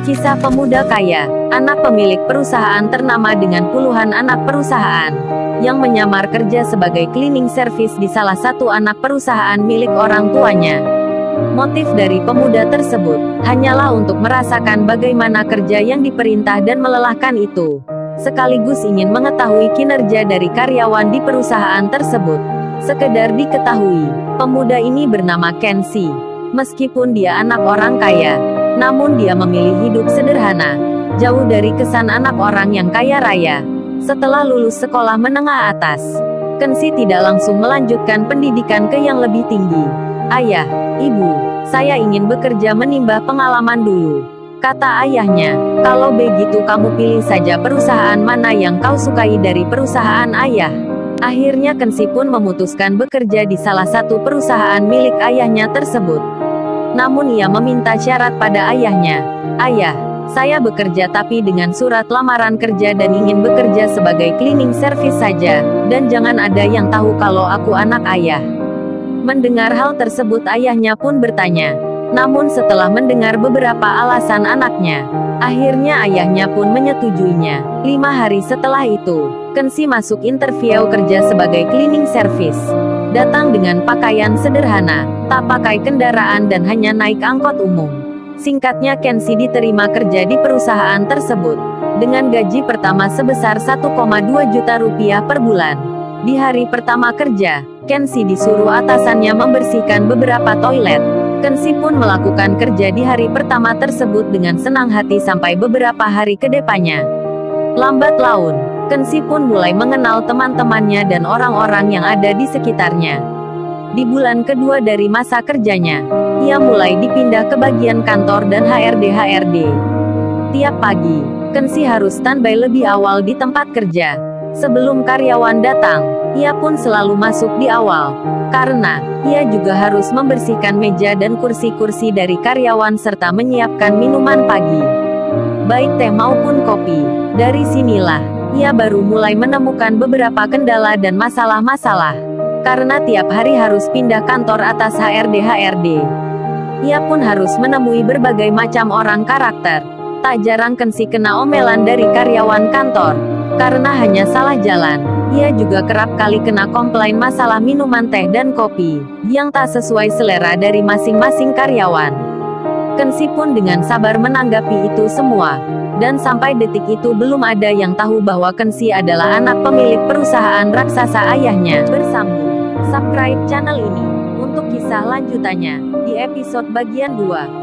Kisah pemuda kaya, anak pemilik perusahaan ternama dengan puluhan anak perusahaan, yang menyamar kerja sebagai cleaning service di salah satu anak perusahaan milik orang tuanya. Motif dari pemuda tersebut, hanyalah untuk merasakan bagaimana kerja yang diperintah dan melelahkan itu, sekaligus ingin mengetahui kinerja dari karyawan di perusahaan tersebut. Sekedar diketahui, pemuda ini bernama Kenshi. Meskipun dia anak orang kaya, namun dia memilih hidup sederhana, jauh dari kesan anak orang yang kaya raya. Setelah lulus sekolah menengah atas, Kenshi tidak langsung melanjutkan pendidikan ke yang lebih tinggi. "Ayah, ibu, saya ingin bekerja menimba pengalaman dulu," kata ayahnya. "Kalau begitu kamu pilih saja perusahaan mana yang kau sukai dari perusahaan ayah." Akhirnya Kenshi pun memutuskan bekerja di salah satu perusahaan milik ayahnya tersebut. Namun ia meminta syarat pada ayahnya. "Ayah, saya bekerja tapi dengan surat lamaran kerja dan ingin bekerja sebagai cleaning service saja, dan jangan ada yang tahu kalau aku anak ayah." Mendengar hal tersebut ayahnya pun bertanya. Namun setelah mendengar beberapa alasan anaknya, akhirnya ayahnya pun menyetujuinya. 5 hari setelah itu, Kenshi masuk interview kerja sebagai cleaning service. Datang dengan pakaian sederhana, tak pakai kendaraan dan hanya naik angkot umum. Singkatnya Kenshi diterima kerja di perusahaan tersebut, dengan gaji pertama sebesar 1,2 juta rupiah per bulan. Di hari pertama kerja, Kenshi disuruh atasannya membersihkan beberapa toilet. Kenshi pun melakukan kerja di hari pertama tersebut dengan senang hati sampai beberapa hari ke depannya. Lambat laun, Kenshi pun mulai mengenal teman-temannya dan orang-orang yang ada di sekitarnya. Di bulan kedua dari masa kerjanya, ia mulai dipindah ke bagian kantor dan HRD. Tiap pagi, Kenshi harus standby lebih awal di tempat kerja. Sebelum karyawan datang, ia pun selalu masuk di awal, karena ia juga harus membersihkan meja dan kursi-kursi dari karyawan serta menyiapkan minuman pagi, baik teh maupun kopi. Dari sinilah, ia baru mulai menemukan beberapa kendala dan masalah-masalah, karena tiap hari harus pindah kantor atas HRD. Ia pun harus menemui berbagai macam orang karakter. Tak jarang Kenshi kena omelan dari karyawan kantor, karena hanya salah jalan. Ia juga kerap kali kena komplain masalah minuman teh dan kopi, yang tak sesuai selera dari masing-masing karyawan. Kenshi pun dengan sabar menanggapi itu semua. Dan sampai detik itu belum ada yang tahu bahwa Kenshi adalah anak pemilik perusahaan raksasa ayahnya. Bersambung. Subscribe channel ini untuk kisah lanjutannya di episode bagian 2.